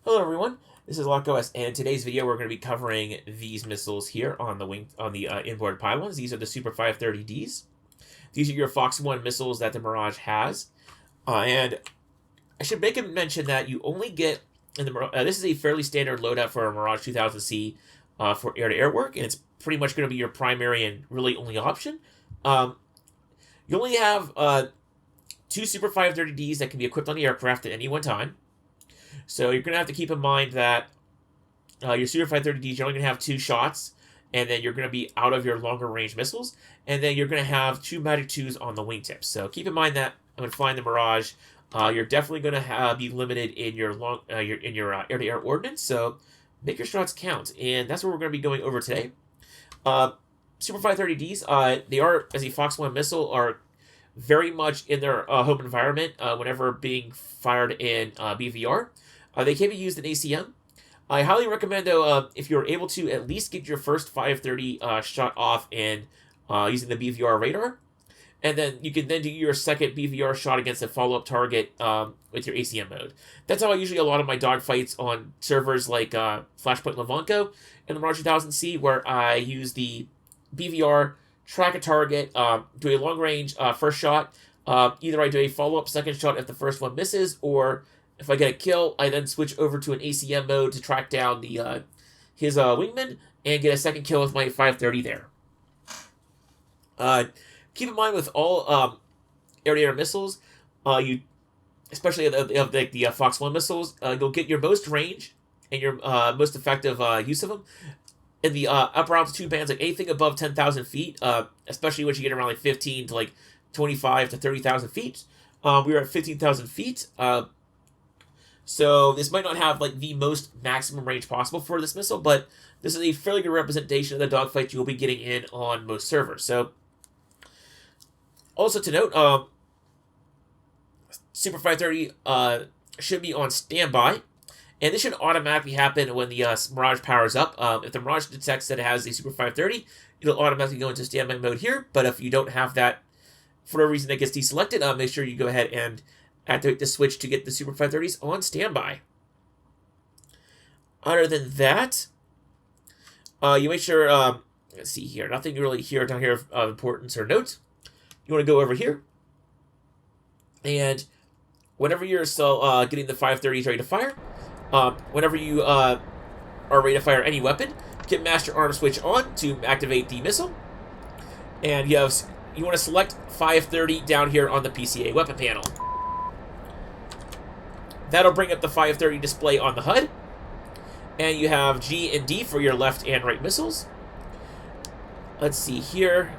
Hello everyone, this is LockOS, and in today's video we're going to be covering these missiles here on the inboard pylons. These are the Super 530Ds. These are your Fox 1 missiles that the Mirage has. And I should make a mention that you only get, in the this is a fairly standard loadout for a Mirage 2000C for air-to-air work, and it's pretty much going to be your primary and really only option. You only have two Super 530Ds that can be equipped on the aircraft at any one time. So you're going to have to keep in mind that your Super 530Ds, you're only going to have 2 shots, and then you're going to be out of your longer range missiles, and then you're going to have 2 Magic 2s on the wingtips. So keep in mind that when flying the Mirage, you're definitely going to be limited in your air-to-air ordnance, so make your shots count. And that's what we're going to be going over today. Super 530Ds, they are, as a Fox 1 missile, are very much in their home environment whenever being fired in BVR. They can be used in ACM. I highly recommend, though, if you're able to at least get your first 530 shot off in using the BVR radar, and then you can then do your second BVR shot against a follow-up target with your ACM mode. That's how I usually a lot of my dogfights on servers like Flashpoint Levanco and the Mirage 2000C, where I use the BVR, track a target, do a long-range first shot. Either I do a follow-up second shot if the first one misses, or if I get a kill, I then switch over to an ACM mode to track down the his wingman and get a second kill with my 530 there. Keep in mind with all air-to-air missiles, you, especially the Fox 1 missiles, you'll get your most range and your most effective use of them in the upper altitude bands, like anything above 10,000 feet, especially once you get around like 15 to like 25 to 30,000 feet. We were at 15,000 feet. So this might not have like the most maximum range possible for this missile, but this is a fairly good representation of the dogfight you'll be getting in on most servers. So also to note, Super 530 should be on standby, and this should automatically happen when the Mirage powers up. If the Mirage detects that it has a Super 530, it'll automatically go into standby mode here, but if you don't have that, for whatever reason that gets deselected, make sure you go ahead and activate the switch to get the Super 530s on standby. Other than that, you make sure, let's see here, nothing really down here of importance or note. You want to go over here, and whenever you're still getting the 530s ready to fire, whenever you are ready to fire any weapon, get Master Arm switch on to activate the missile, and you want to select 530 down here on the PCA weapon panel. That'll bring up the 530 display on the HUD. And you have G and D for your left and right missiles. Let's see here.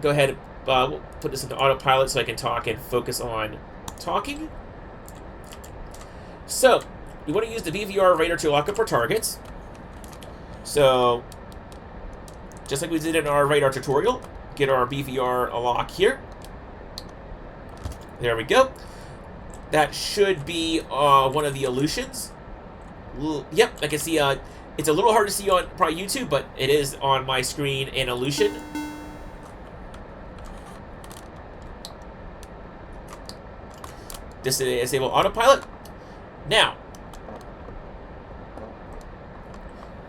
Go ahead and we'll put this into autopilot so I can talk and focus on talking. So, you want to use the BVR radar to lock up our targets. So, just like we did in our radar tutorial, get our BVR lock here. There we go. That should be one of the illusions. Yep, I can see it's a little hard to see on probably YouTube, but it is on my screen an illusion. Disable autopilot. Now,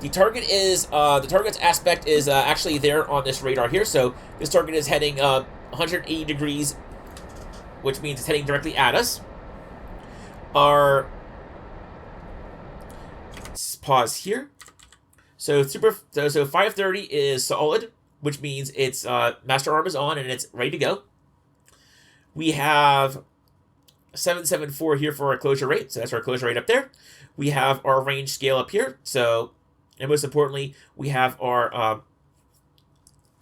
the target's aspect is actually there on this radar here. So this target is heading 180 degrees, which means it's heading directly at us. Let's pause here. So 530 is solid, which means its Master Arm is on and it's ready to go. We have 774 here for our closure rate, so that's our closure rate up there. We have our range scale up here, so, and most importantly, we have our,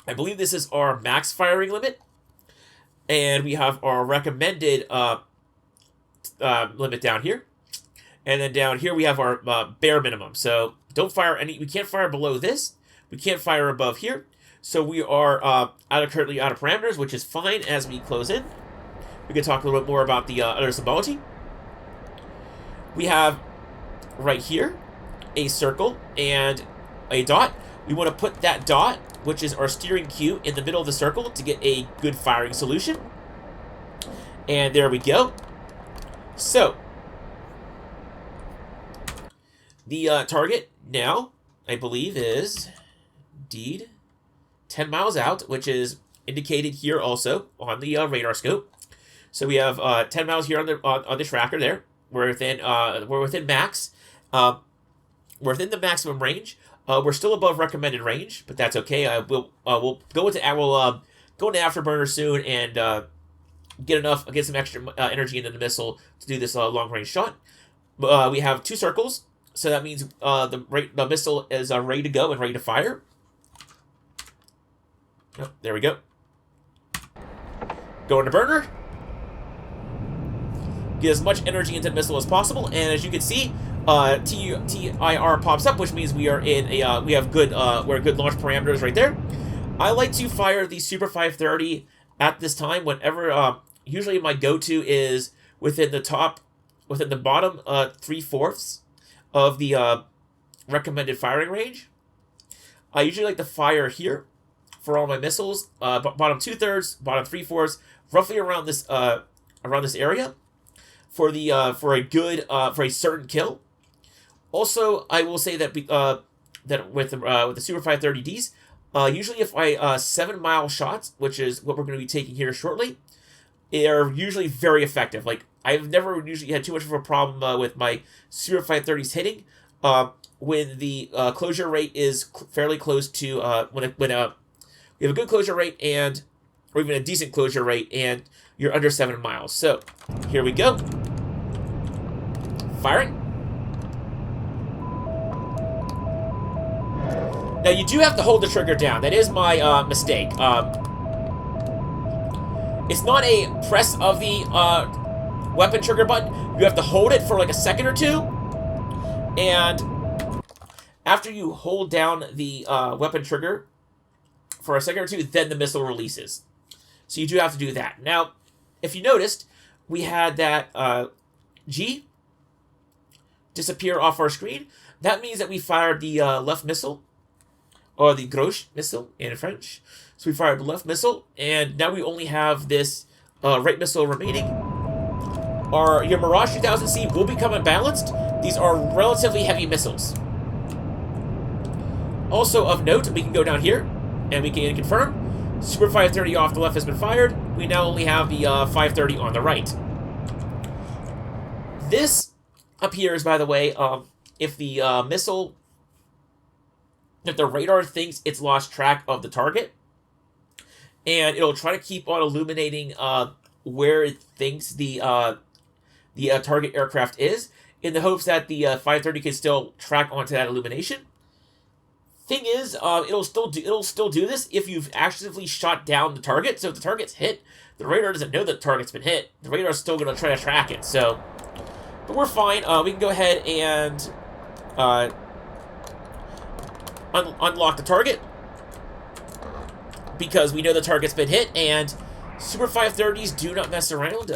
I believe this is our max firing limit, and we have our recommended limit down here, and then down here we have our bare minimum. So don't fire we can't fire below this, we can't fire above here, so we are currently out of parameters, which is fine. As we close in, we can talk a little bit more about the other symbology. We have right here a circle and a dot. We want to put that dot, which is our steering cue, in the middle of the circle to get a good firing solution. And there we go. So, The target now, I believe, is indeed 10 miles out, which is indicated here also on the radar scope. So we have 10 miles here on the tracker there. We're within max. We're within the maximum range. We're still above recommended range, but that's okay. We'll go into afterburner soon and get some extra energy into the missile to do this long range shot. We have 2 circles, so that means the missile is ready to go and ready to fire. Oh, there we go. Go into burner. Get as much energy into the missile as possible, and as you can see, TIR pops up, which means we are in a we have good launch parameters right there. I like to fire the Super 530 at this time whenever. Usually my go-to is within the bottom 3/4 of the recommended firing range. I usually like to fire here for all my missiles. Bottom 2/3, bottom 3/4, roughly around this area for a certain kill. Also, I will say that that with the Super 530Ds, usually if 7-mile shots, which is what we're going to be taking here shortly, are usually very effective. Like, I've never usually had too much of a problem with my Super 530s hitting when the closure rate is fairly close to when we have a good closure rate or even a decent closure rate and you're under 7 miles. So here we go. Firing. Now you do have to hold the trigger down. That is my mistake. It's not a press of the weapon trigger button. You have to hold it for like a second or two. And after you hold down the weapon trigger for a second or two, then the missile releases. So you do have to do that. Now, if you noticed, we had that G disappear off our screen. That means that we fired the left missile, or the gauche missile in French. So we fired the left missile, and now we only have this right missile remaining. Your Mirage 2000C will become unbalanced. These are relatively heavy missiles. Also of note, we can go down here, and we can confirm. Super 530 off the left has been fired. We now only have the 530 on the right. This appears, by the way, if the missile, if the radar thinks it's lost track of the target, and it'll try to keep on illuminating where it thinks the target aircraft is, in the hopes that the 530 can still track onto that illumination. Thing is, it'll still do this if you've actively shot down the target. So if the target's hit, the radar doesn't know that the target's been hit. The radar's still going to try to track it. So, but we're fine. We can go ahead and unlock the target because we know the target's been hit, and Super 530s do not mess around.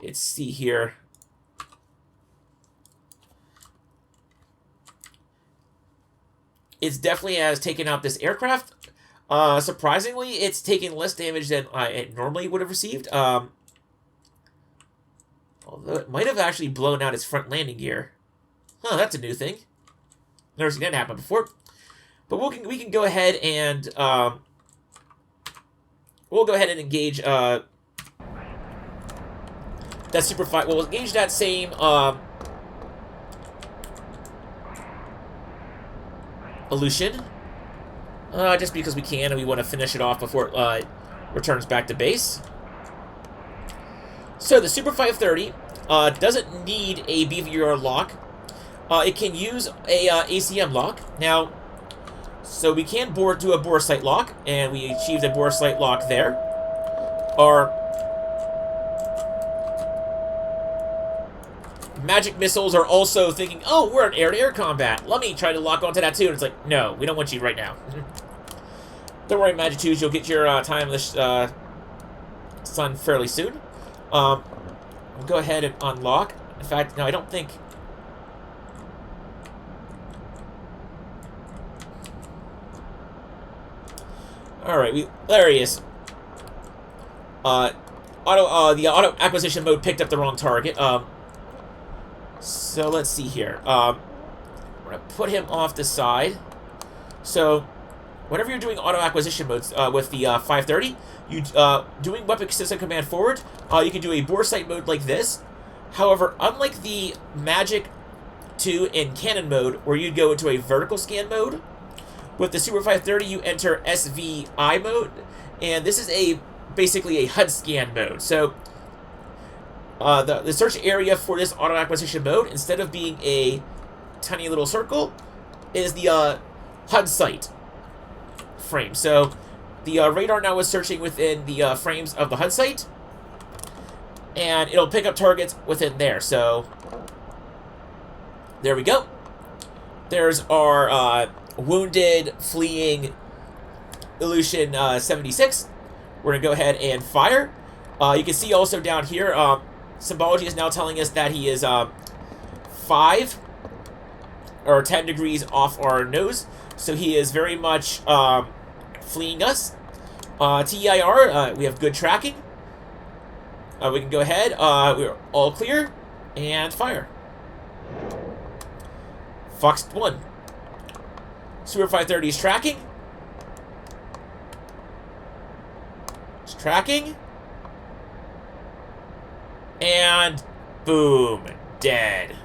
Let's see here. It definitely has taken out this aircraft. Surprisingly, it's taken less damage than it normally would have received. Although it might have actually blown out its front landing gear. Huh, that's a new thing. Never seen that happen before. But we can go ahead and we'll go ahead and engage that Super 5. We'll engage that same Illusion, just because we can and we want to finish it off before it returns back to base. So the Super 530 doesn't need a BVR lock. It can use a ACM lock. Now, so we can do a bore sight lock, and we achieved a bore sight lock there. Our magic missiles are also thinking, oh, we're in air-to-air combat. Let me try to lock onto that too. And it's like, no, we don't want you right now. Don't worry, Magic 2s, you'll get your time in the sun fairly soon. We'll go ahead and unlock. In fact, no, I don't think... Alright, there he is. The auto acquisition mode picked up the wrong target. So let's see here. We're going to put him off the side. So whenever you're doing auto acquisition modes with the 530, you doing weapon system command forward, you can do a bore sight mode like this. However, unlike the Magic 2 and Cannon mode, where you'd go into a vertical scan mode, with the Super 530 you enter SVI mode, and this is basically a HUD scan mode. So the search area for this auto acquisition mode, instead of being a tiny little circle, is the HUD sight frame. So the radar now is searching within the frames of the HUD sight, and it'll pick up targets within there. So there we go. There's our wounded, fleeing Illusion 76. We're going to go ahead and fire. You can see also down here, Symbology is now telling us that he is 5 or 10 degrees off our nose. So he is very much fleeing us. TEIR, we have good tracking. We can go ahead. We're all clear. And fire. Fox 1. Super 530 is tracking. It's tracking. And boom. Dead.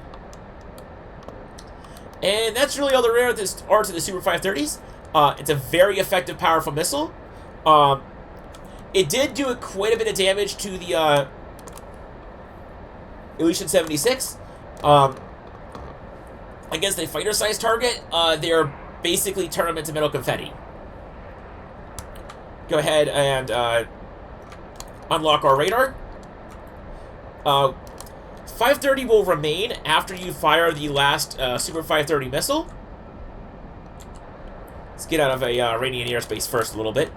And that's really all there are to the Super 530s. It's a very effective, powerful missile. It did do quite a bit of damage to the Illusion 76. Against a fighter-sized target, they're basically turn them into metal confetti. Go ahead and unlock our radar. 530 will remain after you fire the last Super 530 missile. Let's get out of a radiant airspace first a little bit.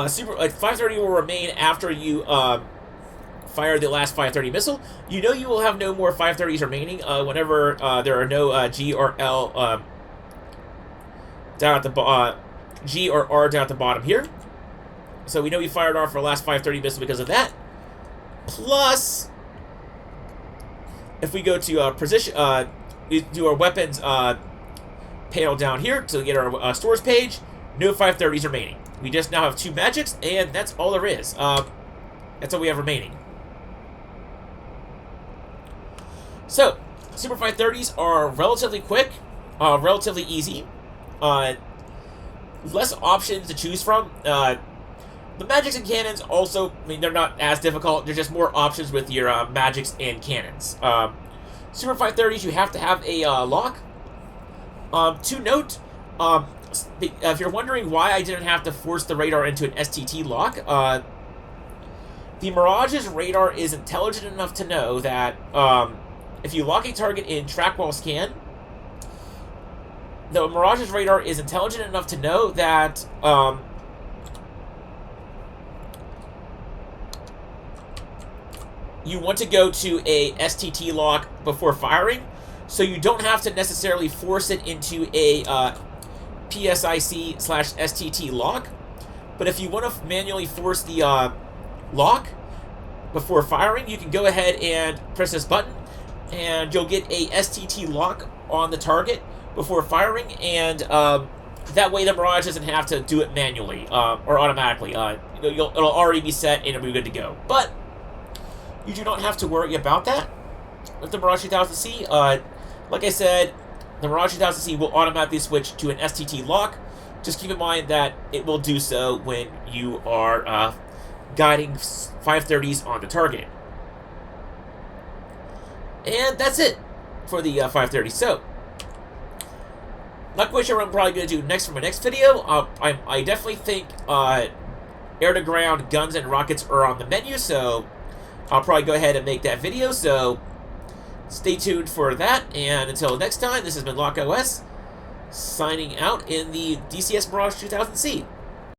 Super 530 will remain after you fire the last 530 missile. You know you will have no more 530s remaining whenever there are no G or L down at the G or R down at the bottom here. So we know we fired off our last 530 missile because of that. Plus, if we go to position, we do our weapons panel down here to get our stores page. No 530s remaining. We just now have 2 magics, and that's all there is. That's all we have remaining. So, Super 530s are relatively quick, relatively easy, less options to choose from. The magics and cannons also, I mean, they're not as difficult. There's just more options with your magics and cannons. Super 530s, you have to have a lock. To note, if you're wondering why I didn't have to force the radar into an STT lock, the Mirage's radar is intelligent enough to know that if you lock a target in track while scan, the Mirage's radar is intelligent enough to know that you want to go to a STT lock before firing, so you don't have to necessarily force it into a PSIC/STT lock. But if you want to manually force the lock before firing, you can go ahead and press this button, and you'll get a STT lock on the target before firing, and that way the Mirage doesn't have to do it manually or automatically. It'll already be set and it'll be good to go. But you do not have to worry about that with the Mirage 2000C. Like I said, the Mirage 2000C will automatically switch to an STT lock. Just keep in mind that it will do so when you are guiding 530s on the target. And that's it for the 530. So, not quite sure what I'm probably going to do next for my next video. I definitely think air-to-ground guns and rockets are on the menu, so I'll probably go ahead and make that video. So, stay tuned for that, and until next time, this has been LockOS, signing out in the DCS Mirage 2000C.